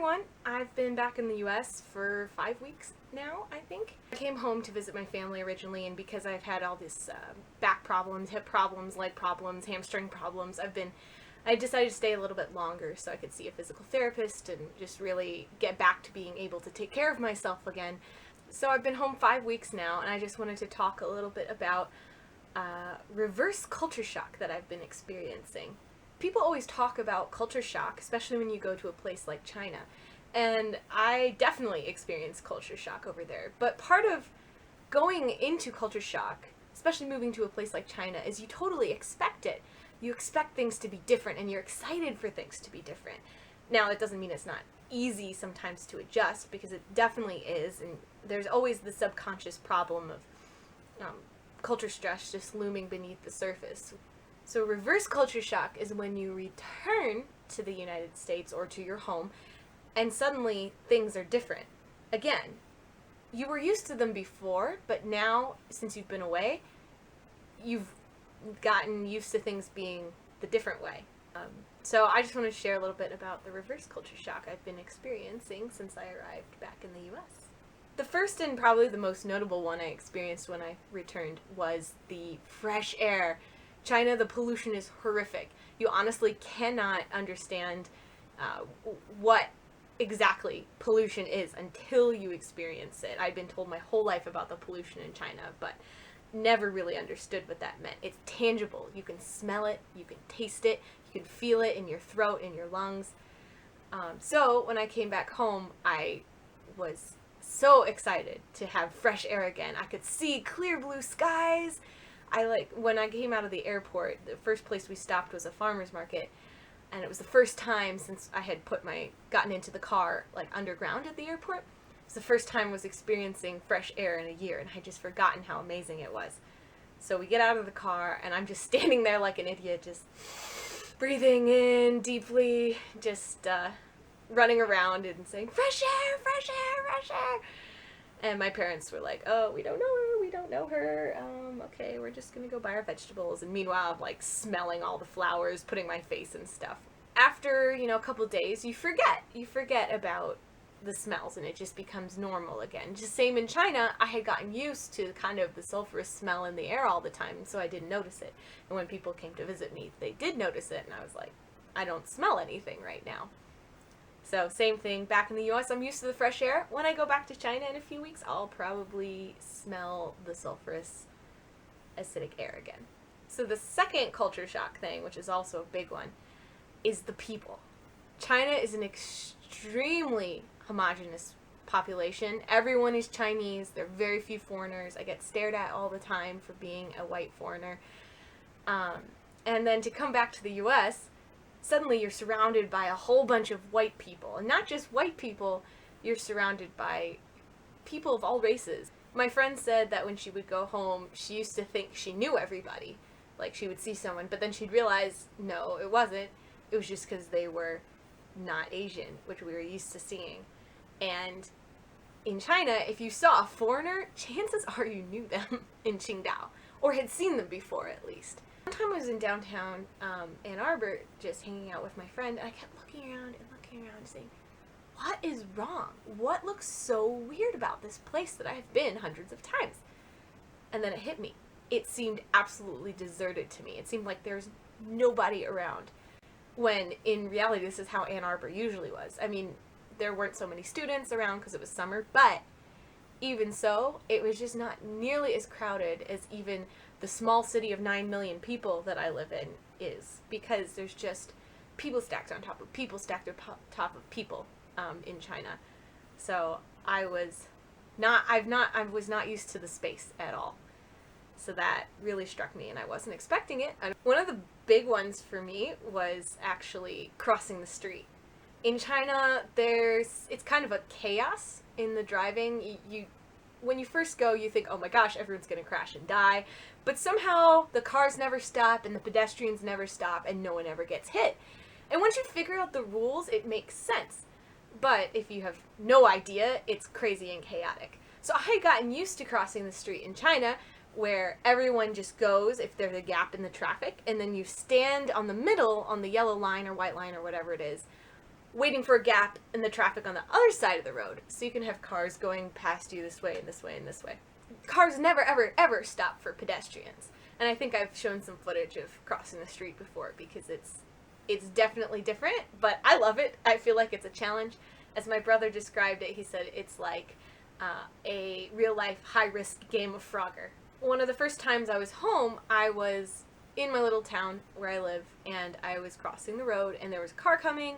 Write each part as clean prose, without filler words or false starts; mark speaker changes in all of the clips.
Speaker 1: everyone. I've been back in the US for 5 weeks now, I think. I came home to visit my family originally, and because I've had all this back problems, hip problems, leg problems, hamstring problems, I decided to stay a little bit longer so I could see a physical therapist and just really get back to being able to take care of myself again. So I've been home 5 weeks now, and I just wanted to talk a little bit about reverse culture shock that I've been experiencing. People always talk about culture shock, especially when you go to a place like China. And I definitely experienced culture shock over there. But part of going into culture shock, especially moving to a place like China, is you totally expect it. You expect things to be different, and you're excited for things to be different. Now, that doesn't mean it's not easy sometimes to adjust, because it definitely is, and there's always the subconscious problem of culture stress just looming beneath the surface. So reverse culture shock is when you return to the United States or to your home, and suddenly things are different. Again, you were used to them before, but now, since you've been away, you've gotten used to things being the different way. So I just want to share a little bit about the reverse culture shock I've been experiencing since I arrived back in the US. The first and probably the most notable one I experienced when I returned was the fresh air. China, the pollution is horrific. You honestly cannot understand what exactly pollution is until you experience it. I'd been told my whole life about the pollution in China, but never really understood what that meant. It's tangible. You can smell it, you can taste it, you can feel it in your throat, in your lungs. So when I came back home, I was so excited to have fresh air again. I could see clear blue skies. When I came out of the airport, the first place we stopped was a farmer's market, and it was the first time since I had gotten into the car, underground at the airport. It was the first time I was experiencing fresh air in a year, and I had just forgotten how amazing it was. So we get out of the car, and I'm just standing there like an idiot, just breathing in deeply, just running around and saying, fresh air, fresh air, fresh air. And my parents were like, oh, we don't know her, okay, we're just gonna go buy our vegetables. And meanwhile, I'm smelling all the flowers, putting my face in stuff. After, a couple days, you forget about the smells, and it just becomes normal again. Just same in China, I had gotten used to kind of the sulfurous smell in the air all the time, so I didn't notice it. And when people came to visit me, they did notice it, and I was like, I don't smell anything right now. So same thing, back in the US, I'm used to the fresh air. When I go back to China in a few weeks, I'll probably smell the sulfurous, acidic air again. So the second culture shock thing, which is also a big one, is the people. China is an extremely homogenous population. Everyone is Chinese. There are very few foreigners. I get stared at all the time for being a white foreigner. And then to come back to the US, suddenly you're surrounded by a whole bunch of white people. And not just white people, you're surrounded by people of all races. My friend said that when she would go home, she used to think she knew everybody. She would see someone, but then she'd realize, no, it wasn't. It was just because they were not Asian, which we were used to seeing. And in China, if you saw a foreigner, chances are you knew them in Qingdao, or had seen them before at least. One time I was in downtown Ann Arbor just hanging out with my friend, and I kept looking around saying, what is wrong? What looks so weird about this place that I have been hundreds of times? And then it hit me. It seemed absolutely deserted to me. It seemed like there's nobody around, when in reality this is how Ann Arbor usually was. I mean, there weren't so many students around because it was summer, but even so, it was just not nearly as crowded as even the small city of 9 million people that I live in is, because there's just people stacked on top of people stacked on top of people in China. So I was not used to the space at all. So that really struck me, and I wasn't expecting it. And one of the big ones for me was actually crossing the street. In China, it's kind of a chaos in the driving. When you first go, you think, oh my gosh, everyone's going to crash and die. But somehow the cars never stop and the pedestrians never stop and no one ever gets hit. And once you figure out the rules, it makes sense. But if you have no idea, it's crazy and chaotic. So I had gotten used to crossing the street in China, where everyone just goes if there's a gap in the traffic, and then you stand on the middle on the yellow line or white line or whatever it is, waiting for a gap in the traffic on the other side of the road. So you can have cars going past you this way and this way and this way. Cars never, ever, ever stop for pedestrians. And I think I've shown some footage of crossing the street before because it's definitely different, but I love it. I feel like it's a challenge. As my brother described it, he said it's like a real-life, high-risk game of Frogger. One of the first times I was home, I was in my little town where I live, and I was crossing the road, and there was a car coming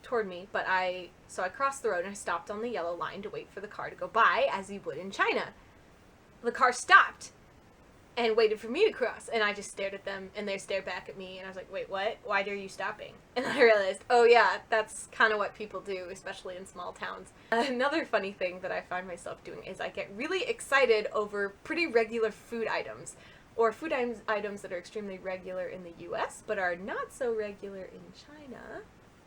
Speaker 1: toward me, so I crossed the road and I stopped on the yellow line to wait for the car to go by, as you would in China. The car stopped and waited for me to cross, and I just stared at them, and they stared back at me, and I was like, wait, what? Why are you stopping? And I realized, oh yeah, that's kind of what people do, especially in small towns. Another funny thing that I find myself doing is I get really excited over pretty regular food items, or food items that are extremely regular in the US, but are not so regular in China.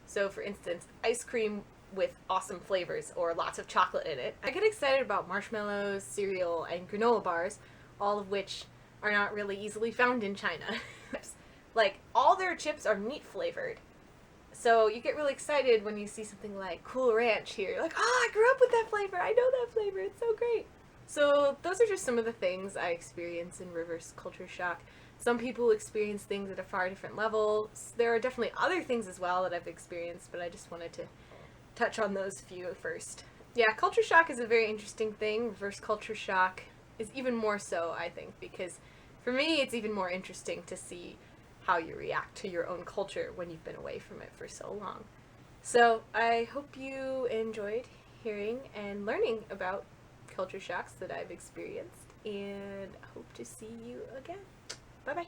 Speaker 1: So, for instance, ice cream with awesome flavors, or lots of chocolate in it. I get excited about marshmallows, cereal, and granola bars, all of which are not really easily found in China. Like, all their chips are meat flavored. So you get really excited when you see something like Cool Ranch here. You're like, oh, I grew up with that flavor. I know that flavor. It's so great. So those are just some of the things I experience in reverse culture shock. Some people experience things at a far different level. There are definitely other things as well that I've experienced, but I just wanted to touch on those few first. Yeah, culture shock is a very interesting thing. Reverse culture shock is even more so, I think, because for me it's even more interesting to see how you react to your own culture when you've been away from it for so long. So I hope you enjoyed hearing and learning about culture shocks that I've experienced, and I hope to see you again. Bye bye.